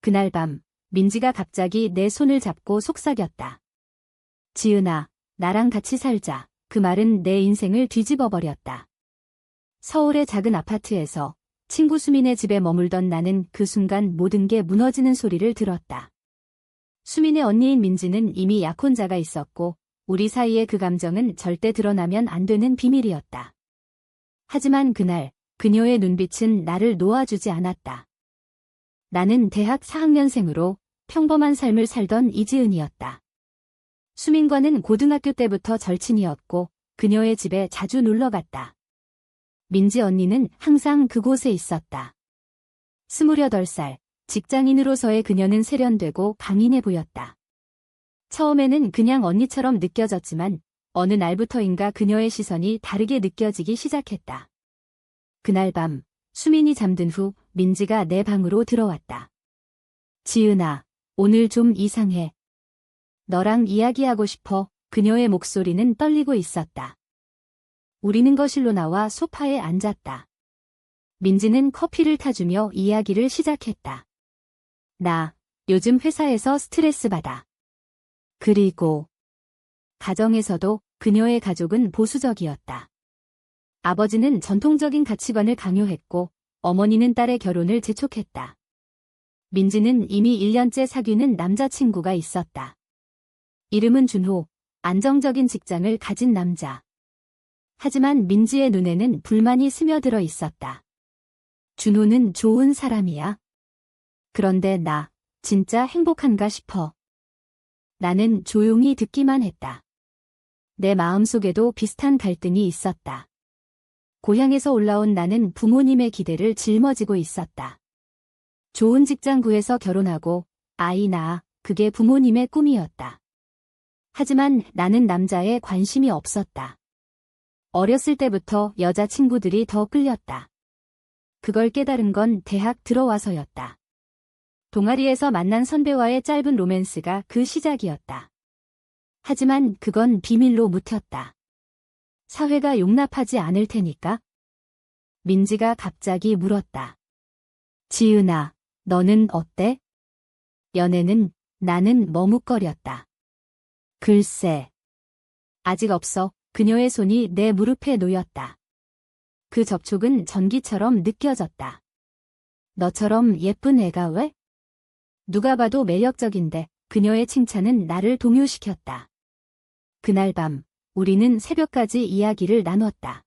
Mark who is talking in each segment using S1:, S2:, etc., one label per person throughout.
S1: 그날 밤, 민지가 갑자기 내 손을 잡고 속삭였다. 지은아, 나랑 같이 살자. 그 말은 내 인생을 뒤집어 버렸다. 서울의 작은 아파트에서 친구 수민의 집에 머물던 나는 그 순간 모든 게 무너지는 소리를 들었다. 수민의 언니인 민지는 이미 약혼자가 있었고 우리 사이의 그 감정은 절대 드러나면 안 되는 비밀이었다. 하지만 그날 그녀의 눈빛은 나를 놓아주지 않았다. 나는 대학 4학년생으로 평범한 삶을 살던 이지은이었다. 수민과는 고등학교 때부터 절친이었고 그녀의 집에 자주 놀러 갔다. 민지 언니는 항상 그곳에 있었다. 28살, 직장인으로서의 그녀는 세련되고 강인해 보였다. 처음에는 그냥 언니처럼 느껴졌지만 어느 날부터인가 그녀의 시선이 다르게 느껴지기 시작했다. 그날 밤, 수민이 잠든 후 민지가 내 방으로 들어왔다. 지은아, 오늘 좀 이상해. 너랑 이야기하고 싶어. 그녀의 목소리는 떨리고 있었다. 우리는 거실로 나와 소파에 앉았다. 민지는 커피를 타주며 이야기를 시작했다. 나, 요즘 회사에서 스트레스 받아. 그리고 가정에서도 그녀의 가족은 보수적이었다. 아버지는 전통적인 가치관을 강요했고 어머니는 딸의 결혼을 재촉했다. 민지는 이미 1년째 사귀는 남자친구가 있었다. 이름은 준호, 안정적인 직장을 가진 남자. 하지만 민지의 눈에는 불만이 스며들어 있었다. 준호는 좋은 사람이야. 그런데 나, 진짜 행복한가 싶어. 나는 조용히 듣기만 했다. 내 마음속에도 비슷한 갈등이 있었다. 고향에서 올라온 나는 부모님의 기대를 짊어지고 있었다. 좋은 직장 구해서 결혼하고 아이 낳아, 그게 부모님의 꿈이었다. 하지만 나는 남자에 관심이 없었다. 어렸을 때부터 여자친구들이 더 끌렸다. 그걸 깨달은 건 대학 들어와서였다. 동아리에서 만난 선배와의 짧은 로맨스가 그 시작이었다. 하지만 그건 비밀로 묵혔다. 사회가 용납하지 않을 테니까. 민지가 갑자기 물었다. 지은아, 너는 어때? 연애는? 나는 머뭇거렸다. 글쎄. 아직 없어. 그녀의 손이 내 무릎에 놓였다. 그 접촉은 전기처럼 느껴졌다. 너처럼 예쁜 애가 왜? 누가 봐도 매력적인데 그녀의 칭찬은 나를 동요시켰다. 그날 밤 우리는 새벽까지 이야기를 나눴다.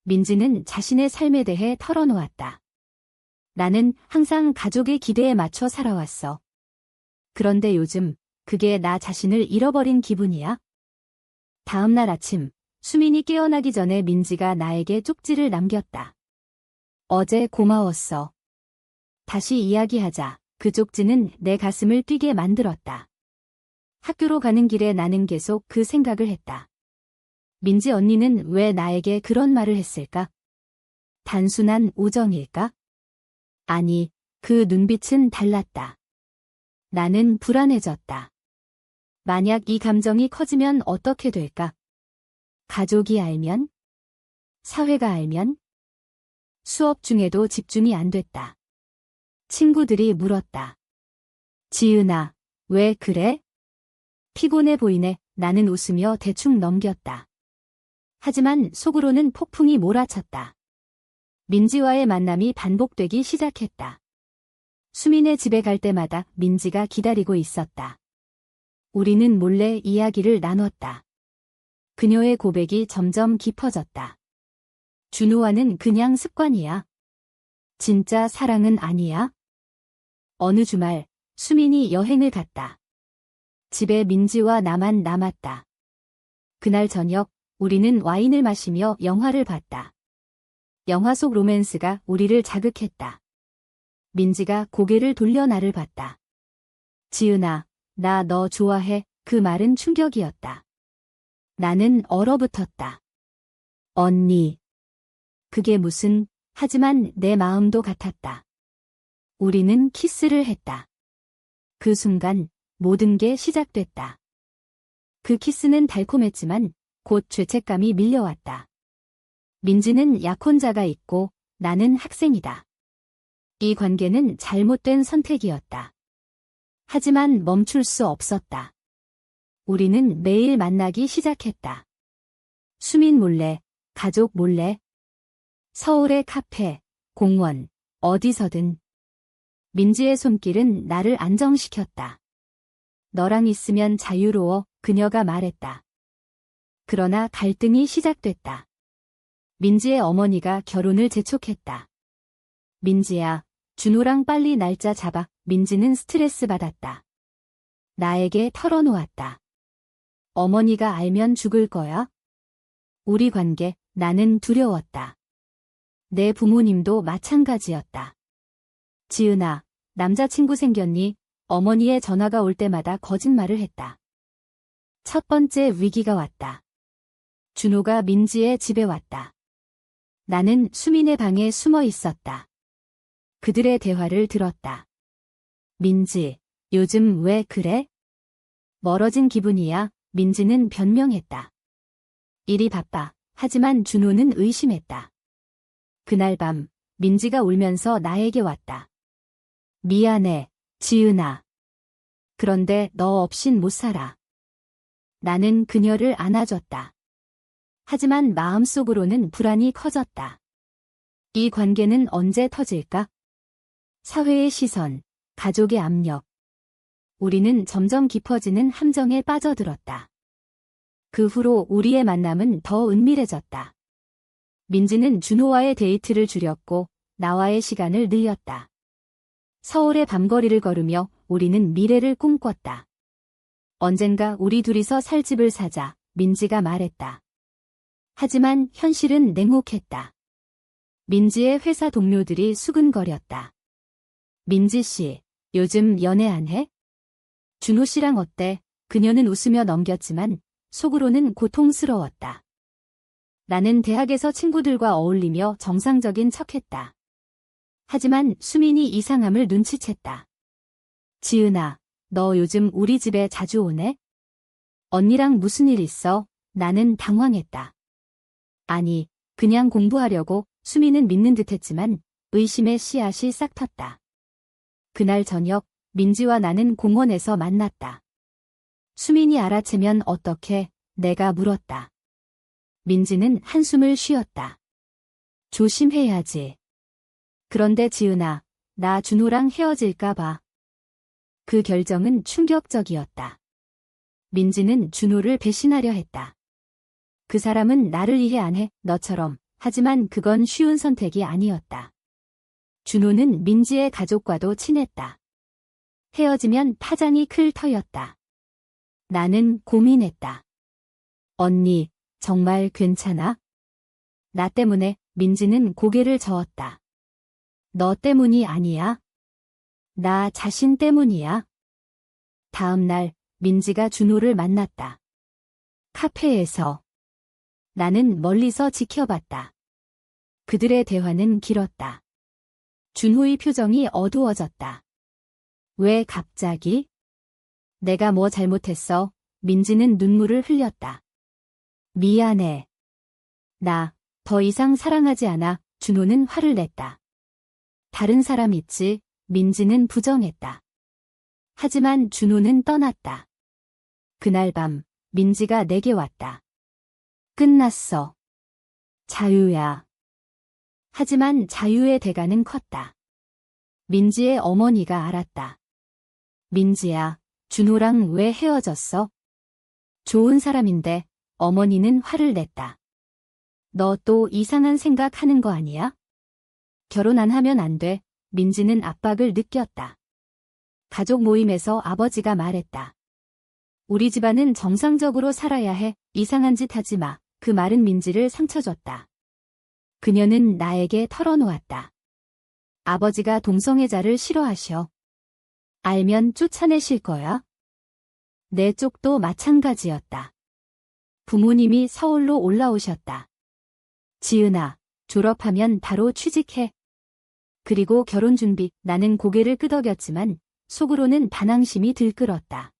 S1: 민지는 자신의 삶에 대해 털어놓았다. 나는 항상 가족의 기대에 맞춰 살아왔어. 그런데 요즘 그게 나 자신을 잃어버린 기분이야. 다음 날 아침, 수민이 깨어나기 전에 민지가 나에게 쪽지를 남겼다. 어제 고마웠어. 다시 이야기하자. 그 쪽지는 내 가슴을 뛰게 만들었다. 학교로 가는 길에 나는 계속 그 생각을 했다. 민지 언니는 왜 나에게 그런 말을 했을까? 단순한 우정일까? 아니, 그 눈빛은 달랐다. 나는 불안해졌다. 만약 이 감정이 커지면 어떻게 될까? 가족이 알면? 사회가 알면? 수업 중에도 집중이 안 됐다. 친구들이 물었다. 지은아, 왜 그래? 피곤해 보이네. 나는 웃으며 대충 넘겼다. 하지만 속으로는 폭풍이 몰아쳤다. 민지와의 만남이 반복되기 시작했다. 수민의 집에 갈 때마다 민지가 기다리고 있었다. 우리는 몰래 이야기를 나눴다. 그녀의 고백이 점점 깊어졌다. 준호와는 그냥 습관이야. 진짜 사랑은 아니야. 어느 주말, 수민이 여행을 갔다. 집에 민지와 나만 남았다. 그날 저녁, 우리는 와인을 마시며 영화를 봤다. 영화 속 로맨스가 우리를 자극했다. 민지가 고개를 돌려 나를 봤다. 지은아, 나 너 좋아해. 그 말은 충격이었다. 나는 얼어붙었다. 언니. 그게 무슨, 하지만 내 마음도 같았다. 우리는 키스를 했다. 그 순간 모든 게 시작됐다. 그 키스는 달콤했지만 곧 죄책감이 밀려왔다. 민지는 약혼자가 있고 나는 학생이다. 이 관계는 잘못된 선택이었다. 하지만 멈출 수 없었다. 우리는 매일 만나기 시작했다. 수민 몰래, 가족 몰래, 서울의 카페, 공원, 어디서든. 민지의 손길은 나를 안정시켰다. 너랑 있으면 자유로워, 그녀가 말했다. 그러나 갈등이 시작됐다. 민지의 어머니가 결혼을 재촉했다. 민지야, 준호랑 빨리 날짜 잡아. 민지는 스트레스 받았다. 나에게 털어놓았다. 어머니가 알면 죽을 거야. 우리 관계, 나는 두려웠다. 내 부모님도 마찬가지였다. 지은아, 남자친구 생겼니? 어머니의 전화가 올 때마다 거짓말을 했다. 첫 번째 위기가 왔다. 준호가 민지의 집에 왔다. 나는 수민의 방에 숨어 있었다. 그들의 대화를 들었다. 민지, 요즘 왜 그래? 멀어진 기분이야. 민지는 변명했다. 일이 바빠. 하지만 준호는 의심했다. 그날 밤, 민지가 울면서 나에게 왔다. 미안해, 지은아. 그런데 너 없인 못 살아. 나는 그녀를 안아줬다. 하지만 마음속으로는 불안이 커졌다. 이 관계는 언제 터질까? 사회의 시선, 가족의 압력. 우리는 점점 깊어지는 함정에 빠져들었다. 그 후로 우리의 만남은 더 은밀해졌다. 민지는 준호와의 데이트를 줄였고 나와의 시간을 늘렸다. 서울의 밤거리를 걸으며 우리는 미래를 꿈꿨다. 언젠가 우리 둘이서 살 집을 사자, 민지가 말했다. 하지만 현실은 냉혹했다. 민지의 회사 동료들이 수근거렸다. 민지 씨, 요즘 연애 안 해? 준호 씨랑 어때? 그녀는 웃으며 넘겼지만 속으로는 고통스러웠다. 나는 대학에서 친구들과 어울리며 정상적인 척했다. 하지만 수민이 이상함을 눈치챘다. 지은아, 너 요즘 우리 집에 자주 오네? 언니랑 무슨 일 있어? 나는 당황했다. 아니, 그냥 공부하려고. 수민은 믿는 듯했지만 의심의 씨앗이 싹 텄다. 그날 저녁 민지와 나는 공원에서 만났다. 수민이 알아채면 어떡해? 내가 물었다. 민지는 한숨을 쉬었다. 조심해야지. 그런데 지은아, 나 준호랑 헤어질까 봐. 그 결정은 충격적이었다. 민지는 준호를 배신하려 했다. 그 사람은 나를 이해 안 해, 너처럼. 하지만 그건 쉬운 선택이 아니었다. 준호는 민지의 가족과도 친했다. 헤어지면 파장이 클 터였다. 나는 고민했다. 언니, 정말 괜찮아? 나 때문에. 민지는 고개를 저었다. 너 때문이 아니야. 나 자신 때문이야. 다음 날 민지가 준호를 만났다. 카페에서. 나는 멀리서 지켜봤다. 그들의 대화는 길었다. 준호의 표정이 어두워졌다. 왜 갑자기? 내가 뭐 잘못했어? 민지는 눈물을 흘렸다. 미안해. 나 더 이상 사랑하지 않아. 준호는 화를 냈다. 다른 사람 있지? 민지는 부정했다. 하지만 준호는 떠났다. 그날 밤 민지가 내게 왔다. 끝났어. 자유야. 하지만 자유의 대가는 컸다. 민지의 어머니가 알았다. 민지야, 준호랑 왜 헤어졌어? 좋은 사람인데. 어머니는 화를 냈다. 너 또 이상한 생각하는 거 아니야? 결혼 안 하면 안 돼. 민지는 압박을 느꼈다. 가족 모임에서 아버지가 말했다. 우리 집안은 정상적으로 살아야 해. 이상한 짓 하지 마. 그 말은 민지를 상처 줬다. 그녀는 나에게 털어놓았다. 아버지가 동성애자를 싫어하셔. 알면 쫓아내실 거야. 내 쪽도 마찬가지였다. 부모님이 서울로 올라오셨다. 지은아, 졸업하면 바로 취직해. 그리고 결혼 준비. 나는 고개를 끄덕였지만 속으로는 반항심이 들끓었다.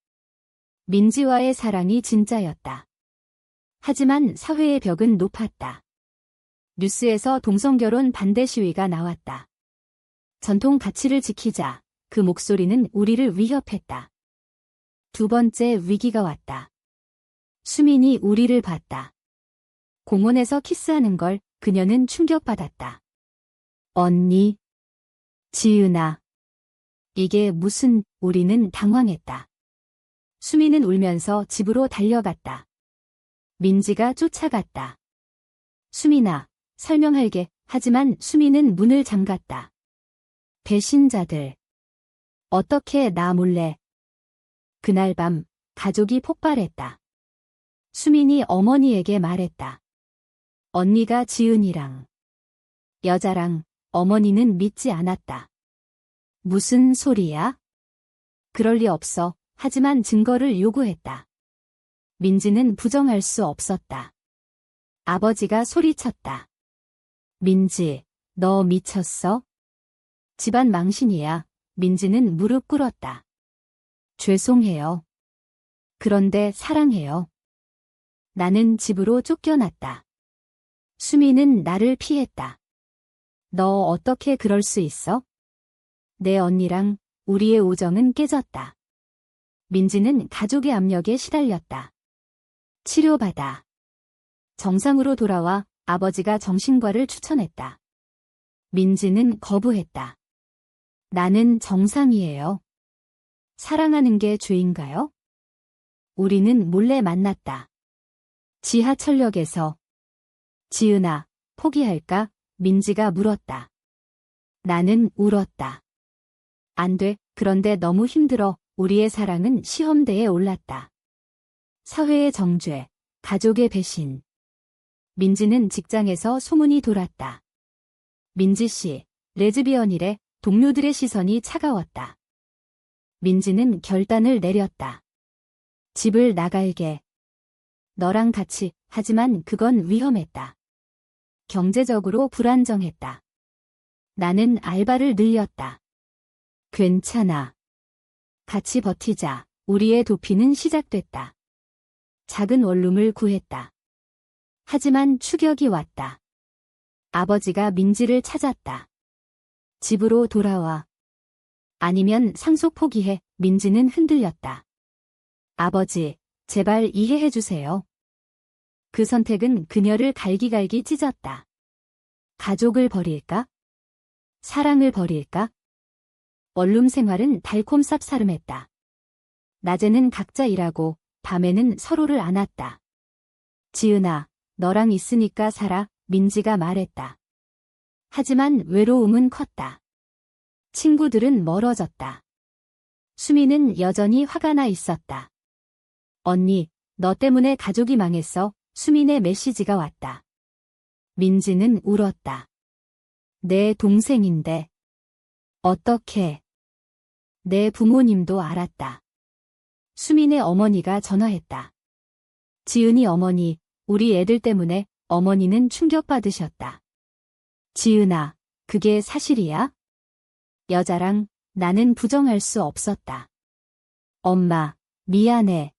S1: 민지와의 사랑이 진짜였다. 하지만 사회의 벽은 높았다. 뉴스에서 동성결혼 반대 시위가 나왔다. 전통 가치를 지키자. 그 목소리는 우리를 위협했다. 두 번째 위기가 왔다. 수민이 우리를 봤다. 공원에서 키스하는 걸 그녀는 충격받았다. 언니. 지은아. 이게 무슨, 우리는 당황했다. 수민은 울면서 집으로 달려갔다. 민지가 쫓아갔다. 수민아, 설명할게. 하지만 수민은 문을 잠갔다. 배신자들. 어떻게 나 몰래. 그날 밤 가족이 폭발했다. 수민이 어머니에게 말했다. 언니가 지은이랑 여자랑. 어머니는 믿지 않았다. 무슨 소리야? 그럴 리 없어. 하지만 증거를 요구했다. 민지는 부정할 수 없었다. 아버지가 소리쳤다. 민지, 너 미쳤어? 집안 망신이야. 민지는 무릎 꿇었다. 죄송해요. 그런데 사랑해요. 나는 집으로 쫓겨났다. 수미는 나를 피했다. 너 어떻게 그럴 수 있어? 내 언니랑 우리의 우정은 깨졌다. 민지는 가족의 압력에 시달렸다. 치료받아. 정상으로 돌아와. 아버지가 정신과를 추천했다. 민지는 거부했다. 나는 정상이에요. 사랑하는 게 죄인가요? 우리는 몰래 만났다. 지하철역에서. 지은아, 포기할까? 민지가 물었다. 나는 울었다. 안 돼. 그런데 너무 힘들어. 우리의 사랑은 시험대에 올랐다. 사회의 정죄, 가족의 배신. 민지는 직장에서 소문이 돌았다. 민지 씨, 레즈비언이래. 동료들의 시선이 차가웠다. 민지는 결단을 내렸다. 집을 나갈게. 너랑 같이. 하지만 그건 위험했다. 경제적으로 불안정했다. 나는 알바를 늘렸다. 괜찮아. 같이 버티자. 우리의 도피는 시작됐다. 작은 원룸을 구했다. 하지만 추격이 왔다. 아버지가 민지를 찾았다. 집으로 돌아와. 아니면 상속 포기해. 민지는 흔들렸다. 아버지, 제발 이해해 주세요. 그 선택은 그녀를 갈기갈기 찢었다. 가족을 버릴까? 사랑을 버릴까? 원룸 생활은 달콤 쌉싸름했다. 낮에는 각자 일하고 밤에는 서로를 안았다. 지은아, 너랑 있으니까 살아. 민지가 말했다. 하지만 외로움은 컸다. 친구들은 멀어졌다. 수미는 여전히 화가 나 있었다. 언니, 너 때문에 가족이 망했어. 수민의 메시지가 왔다. 민지는 울었다. 내 동생인데. 어떻게? 내 부모님도 알았다. 수민의 어머니가 전화했다. 지은이 어머니, 우리 애들 때문에. 어머니는 충격받으셨다. 지은아, 그게 사실이야? 여자랑. 나는 부정할 수 없었다. 엄마, 미안해.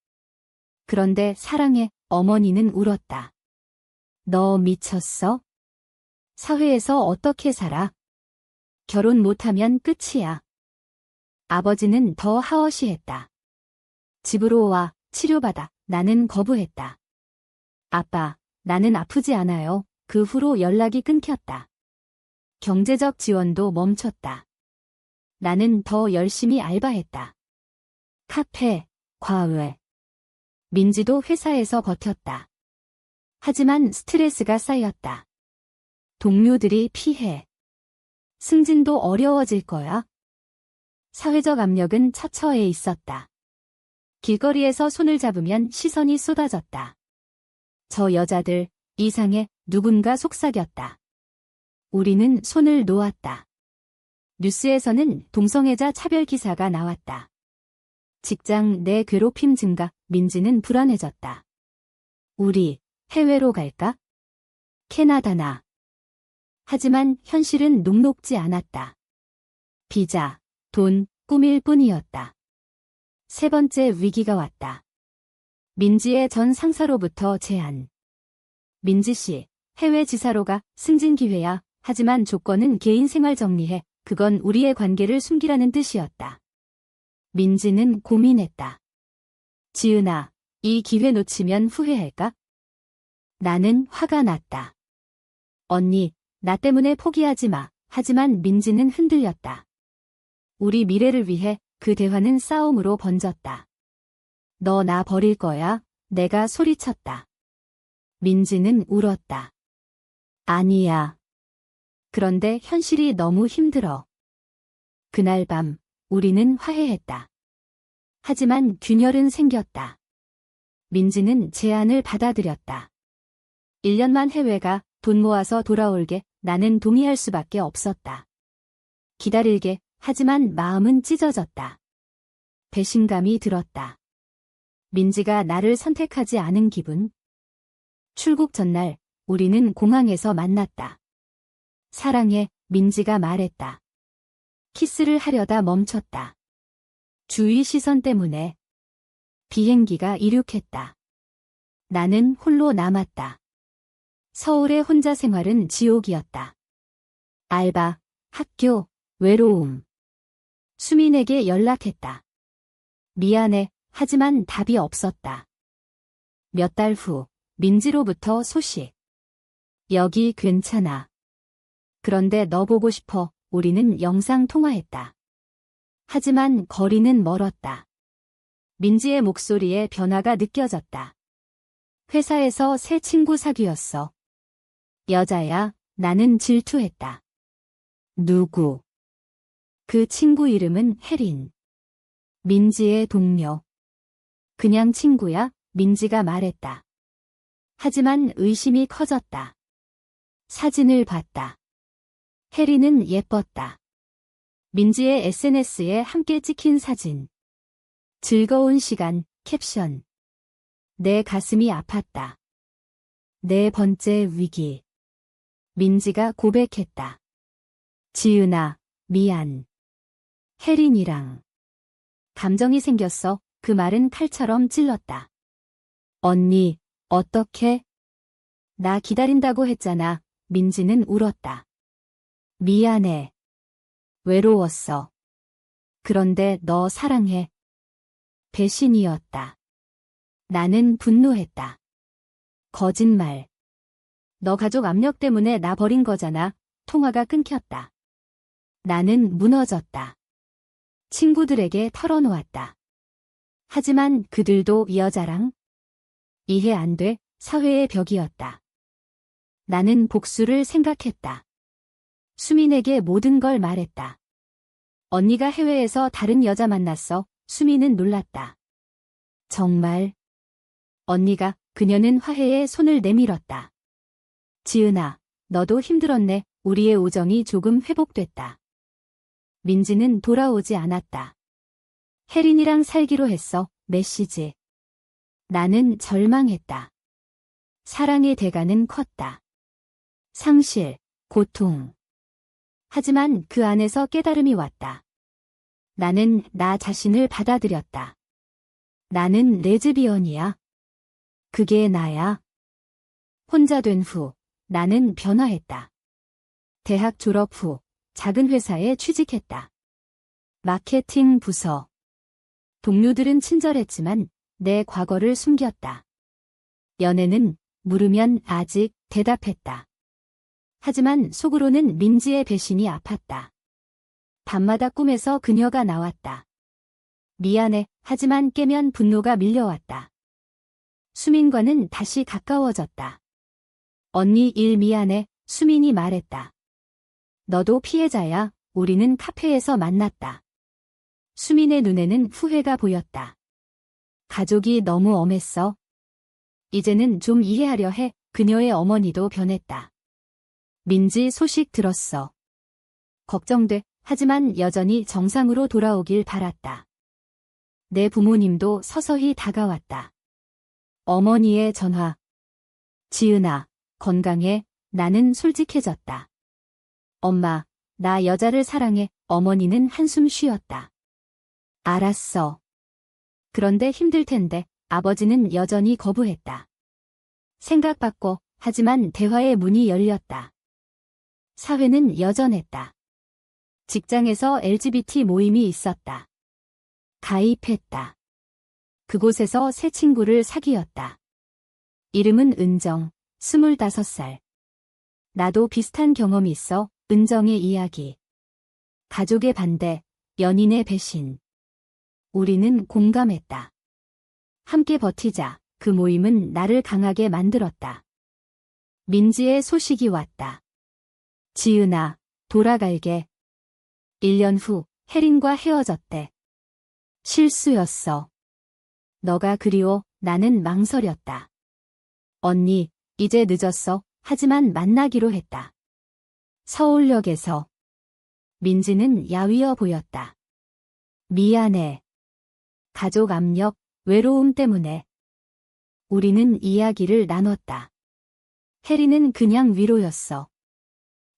S1: 그런데 사랑해. 어머니는 울었다. 너 미쳤어? 사회에서 어떻게 살아? 결혼 못하면 끝이야. 아버지는 더 하워시했다. 집으로 와. 치료받아. 나는 거부했다. 아빠, 나는 아프지 않아요. 그 후로 연락이 끊겼다. 경제적 지원도 멈췄다. 나는 더 열심히 알바했다. 카페, 과외. 민지도 회사에서 버텼다. 하지만 스트레스가 쌓였다. 동료들이 피해. 승진도 어려워질 거야. 사회적 압력은 처처해 있었다. 길거리에서 손을 잡으면 시선이 쏟아졌다. 저 여자들, 이상해. 누군가 속삭였다. 우리는 손을 놓았다. 뉴스에서는 동성애자 차별 기사가 나왔다. 직장 내 괴롭힘 증가. 민지는 불안해졌다. 우리 해외로 갈까? 캐나다나. 하지만 현실은 녹록지 않았다. 비자, 돈, 꿈일 뿐이었다. 세 번째 위기가 왔다. 민지의 전 상사로부터 제안. 민지 씨, 해외 지사로 가. 승진 기회야. 하지만 조건은 개인 생활 정리해. 그건 우리의 관계를 숨기라는 뜻이었다. 민지는 고민했다. 지은아, 이 기회 놓치면 후회할까? 나는 화가 났다. 언니, 나 때문에 포기하지 마. 하지만 민지는 흔들렸다. 우리 미래를 위해 그 대화는 싸움으로 번졌다. 너 나 버릴 거야? 내가 소리쳤다. 민지는 울었다. 아니야. 그런데 현실이 너무 힘들어. 그날 밤, 우리는 화해했다. 하지만 균열은 생겼다. 민지는 제안을 받아들였다. 1년만 해외가 돈 모아서 돌아올게. 나는 동의할 수밖에 없었다. 기다릴게. 하지만 마음은 찢어졌다. 배신감이 들었다. 민지가 나를 선택하지 않은 기분. 출국 전날 우리는 공항에서 만났다. 사랑해, 민지가 말했다. 키스를 하려다 멈췄다. 주위 시선 때문에 비행기가 이륙했다. 나는 홀로 남았다. 서울의 혼자 생활은 지옥이었다. 알바, 학교, 외로움. 수민에게 연락했다. 미안해, 하지만 답이 없었다. 몇 달 후, 민지로부터 소식. 여기 괜찮아. 그런데 너 보고 싶어. 우리는 영상 통화했다. 하지만 거리는 멀었다. 민지의 목소리에 변화가 느껴졌다. 회사에서 새 친구 사귀었어. 여자야. 나는 질투했다. 누구? 그 친구 이름은 혜린. 민지의 동료. 그냥 친구야? 민지가 말했다. 하지만 의심이 커졌다. 사진을 봤다. 혜린은 예뻤다. 민지의 SNS에 함께 찍힌 사진. 즐거운 시간, 캡션. 내 가슴이 아팠다. 네 번째 위기. 민지가 고백했다. 지은아, 미안. 혜린이랑. 감정이 생겼어. 그 말은 칼처럼 찔렀다. 언니, 어떻게? 나 기다린다고 했잖아. 민지는 울었다. 미안해. 외로웠어. 그런데 너 사랑해. 배신이었다. 나는 분노했다. 거짓말. 너 가족 압력 때문에 나 버린 거잖아. 통화가 끊겼다. 나는 무너졌다. 친구들에게 털어놓았다. 하지만 그들도 이 여자랑 이해 안 돼. 사회의 벽이었다. 나는 복수를 생각했다. 수민에게 모든 걸 말했다. 언니가 해외에서 다른 여자 만났어. 수민은 놀랐다. 정말? 언니가, 그녀는 화해에 손을 내밀었다. 지은아, 너도 힘들었네. 우리의 우정이 조금 회복됐다. 민지는 돌아오지 않았다. 혜린이랑 살기로 했어. 메시지. 나는 절망했다. 사랑의 대가는 컸다. 상실, 고통. 하지만 그 안에서 깨달음이 왔다. 나는 나 자신을 받아들였다. 나는 레즈비언이야. 그게 나야. 혼자 된 후, 나는 변화했다. 대학 졸업 후, 작은 회사에 취직했다. 마케팅 부서. 동료들은 친절했지만 내 과거를 숨겼다. 연애는 물으면 아직 대답했다. 하지만 속으로는 민지의 배신이 아팠다. 밤마다 꿈에서 그녀가 나왔다. 미안해. 하지만 깨면 분노가 밀려왔다. 수민과는 다시 가까워졌다. 언니 일 미안해. 수민이 말했다. 너도 피해자야. 우리는 카페에서 만났다. 수민의 눈에는 후회가 보였다. 가족이 너무 엄했어. 이제는 좀 이해하려 해. 그녀의 어머니도 변했다. 민지 소식 들었어. 걱정돼. 하지만 여전히 정상으로 돌아오길 바랐다. 내 부모님도 서서히 다가왔다. 어머니의 전화. 지은아, 건강해. 나는 솔직해졌다. 엄마, 나 여자를 사랑해. 어머니는 한숨 쉬었다. 알았어. 그런데 힘들 텐데 아버지는 여전히 거부했다. 생각 바꿔. 하지만 대화의 문이 열렸다. 사회는 여전했다. 직장에서 LGBT 모임이 있었다. 가입했다. 그곳에서 새 친구를 사귀었다. 이름은 은정, 25살. 나도 비슷한 경험이 있어. 은정의 이야기. 가족의 반대, 연인의 배신. 우리는 공감했다. 함께 버티자. 그 모임은 나를 강하게 만들었다. 민지의 소식이 왔다. 지은아, 돌아갈게. 1년 후 혜린과 헤어졌대. 실수였어. 너가 그리워. 나는 망설였다. 언니, 이제 늦었어. 하지만 만나기로 했다. 서울역에서. 민지는 야위어 보였다. 미안해. 가족 압력, 외로움 때문에. 우리는 이야기를 나눴다. 혜리는 그냥 위로였어.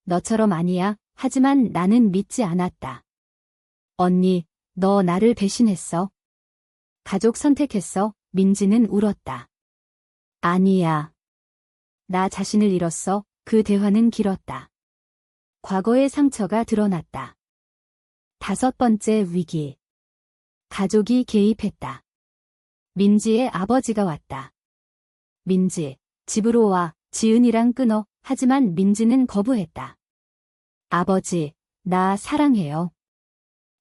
S1: 너처럼 아니야. 하지만 나는 믿지 않았다. 언니, 너 나를 배신했어. 가족 선택했어. 민지는 울었다. 아니야. 나 자신을 잃었어. 그 대화는 길었다. 과거의 상처가 드러났다. 5번째 위기. 가족이 개입했다. 민지의 아버지가 왔다. 민지, 집으로 와. 지은이랑 끊어. 하지만 민지는 거부했다. 아버지, 나 사랑해요.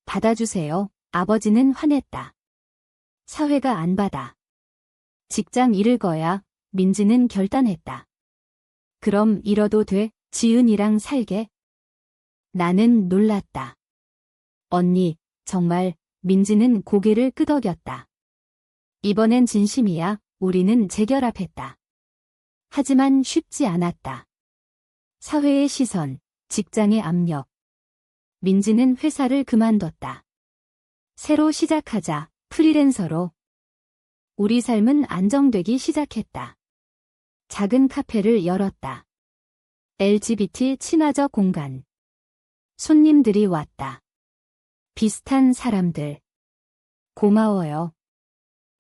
S1: 받아주세요. 아버지는 화냈다. 사회가 안 받아. 직장 잃을 거야. 민지는 결단했다. 그럼 잃어도 돼. 지은이랑 살게. 나는 놀랐다. 언니, 정말. 민지는 고개를 끄덕였다. 이번엔 진심이야. 우리는 재결합했다. 하지만 쉽지 않았다. 사회의 시선, 직장의 압력. 민지는 회사를 그만뒀다. 새로 시작하자. 프리랜서로. 우리 삶은 안정되기 시작했다. 작은 카페를 열었다. LGBT 친화적 공간. 손님들이 왔다. 비슷한 사람들. 고마워요.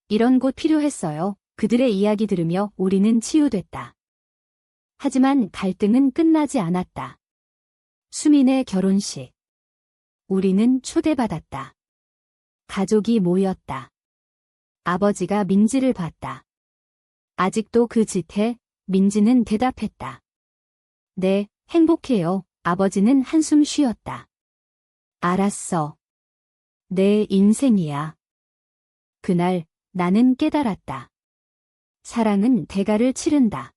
S1: 이런 곳 필요했어요. 그들의 이야기 들으며 우리는 치유됐다. 하지만 갈등은 끝나지 않았다. 수민의 결혼식. 우리는 초대받았다. 가족이 모였다. 아버지가 민지를 봤다. 아직도 그 짓해? 민지는 대답했다. 네, 행복해요. 아버지는 한숨 쉬었다. 알았어. 내 인생이야. 그날 나는 깨달았다. 사랑은 대가를 치른다.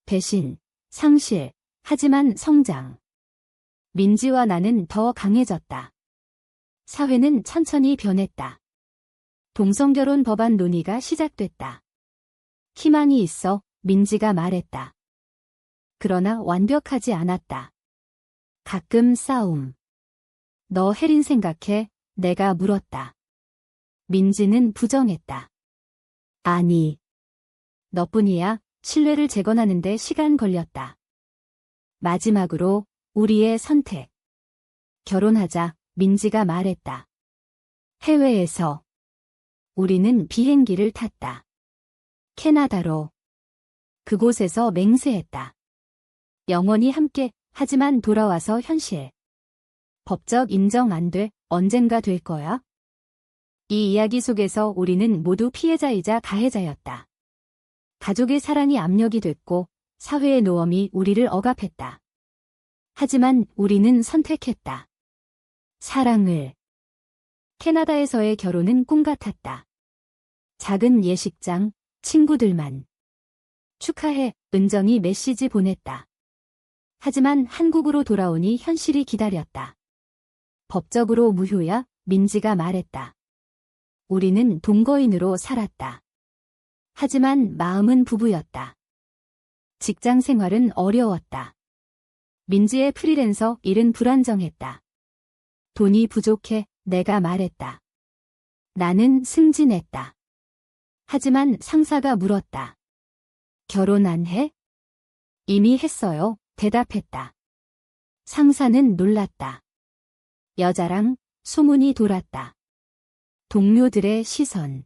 S1: 배신, 상실, 하지만 성장. 민지와 나는 더 강해졌다. 사회는 천천히 변했다. 동성결혼 법안 논의가 시작됐다. 희망이 있어. 민지가 말했다. 그러나 완벽하지 않았다. 가끔 싸움. 너 혜린 생각해? 내가 물었다. 민지는 부정했다. 아니. 너뿐이야. 신뢰를 재건하는데 시간 걸렸다. 마지막으로 우리의 선택. 결혼하자. 민지가 말했다. 해외에서. 우리는 비행기를 탔다. 캐나다로. 그곳에서 맹세했다. 영원히 함께. 하지만 돌아와서 현실. 법적 인정 안 돼. 언젠가 될 거야. 이 이야기 속에서 우리는 모두 피해자이자 가해자였다. 가족의 사랑이 압력이 됐고 사회의 노엄이 우리를 억압했다. 하지만 우리는 선택했다. 사랑을. 캐나다에서의 결혼은 꿈 같았다. 작은 예식장, 친구들만. 축하해. 은정이 메시지 보냈다. 하지만 한국으로 돌아오니 현실이 기다렸다. 법적으로 무효야. 민지가 말했다. 우리는 동거인으로 살았다. 하지만 마음은 부부였다. 직장 생활은 어려웠다. 민지의 프리랜서 일은 불안정했다. 돈이 부족해. 내가 말했다. 나는 승진했다. 하지만 상사가 물었다. 결혼 안 해? 이미 했어요. 대답했다. 상사는 놀랐다. 여자랑 소문이 돌았다. 동료들의 시선.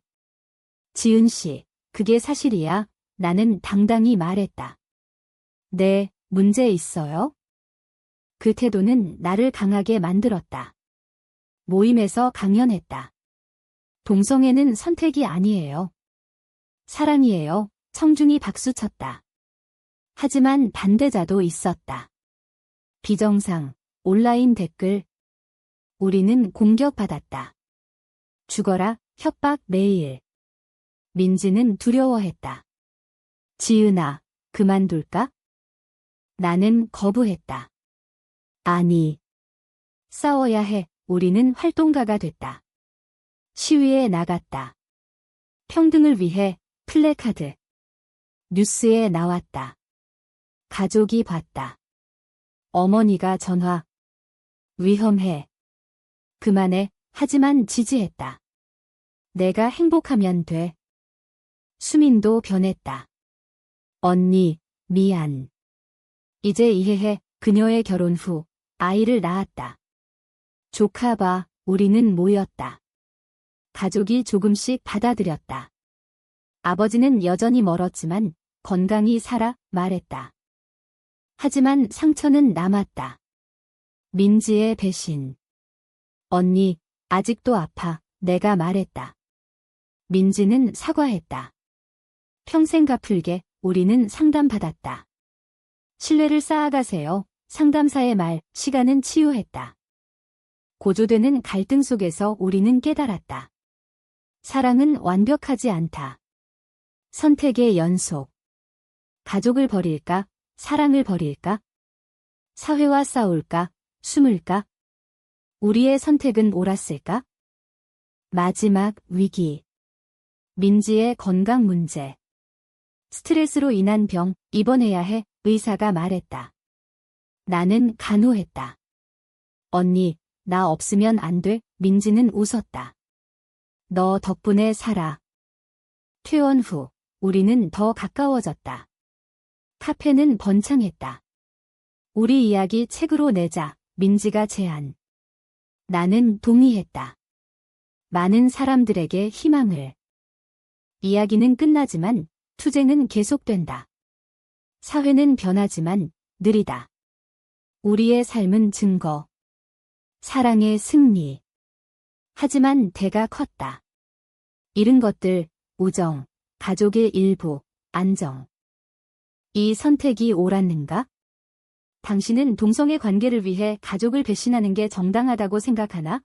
S1: 지은 씨, 그게 사실이야. 나는 당당히 말했다. 네, 문제 있어요? 그 태도는 나를 강하게 만들었다. 모임에서 강연했다. 동성애는 선택이 아니에요. 사랑이에요. 청중이 박수쳤다. 하지만 반대자도 있었다. 비정상, 온라인 댓글. 우리는 공격받았다. 죽어라, 협박 매일. 민지는 두려워했다. 지은아, 그만둘까? 나는 거부했다. 아니. 싸워야 해. 우리는 활동가가 됐다. 시위에 나갔다. 평등을 위해 플래카드. 뉴스에 나왔다. 가족이 봤다. 어머니가 전화. 위험해. 그만해. 하지만 지지했다. 내가 행복하면 돼. 수민도 변했다. 언니, 미안. 이제 이해해. 그녀의 결혼 후 아이를 낳았다. 조카 봐. 우리는 모였다. 가족이 조금씩 받아들였다. 아버지는 여전히 멀었지만 건강히 살아 말했다. 하지만 상처는 남았다. 민지의 배신. 언니, 아직도 아파. 내가 말했다. 민지는 사과했다. 평생 갚을게. 우리는 상담받았다. 신뢰를 쌓아가세요. 상담사의 말, 시간은 치유했다. 고조되는 갈등 속에서 우리는 깨달았다. 사랑은 완벽하지 않다. 선택의 연속. 가족을 버릴까? 사랑을 버릴까? 사회와 싸울까? 숨을까? 우리의 선택은 옳았을까? 마지막 위기. 민지의 건강 문제. 스트레스로 인한 병, 입원해야 해. 의사가 말했다. 나는 간호했다. 언니, 나 없으면 안 돼. 민지는 웃었다. 너 덕분에 살아. 퇴원 후, 우리는 더 가까워졌다. 카페는 번창했다. 우리 이야기 책으로 내자. 민지가 제안. 나는 동의했다. 많은 사람들에게 희망을. 이야기는 끝나지만 투쟁은 계속된다. 사회는 변하지만 느리다. 우리의 삶은 증거. 사랑의 승리. 하지만 대가 컸다. 잃은 것들, 우정, 가족의 일부, 안정. 이 선택이 옳았는가? 당신은 동성애 관계를 위해 가족을 배신하는 게 정당하다고 생각하나?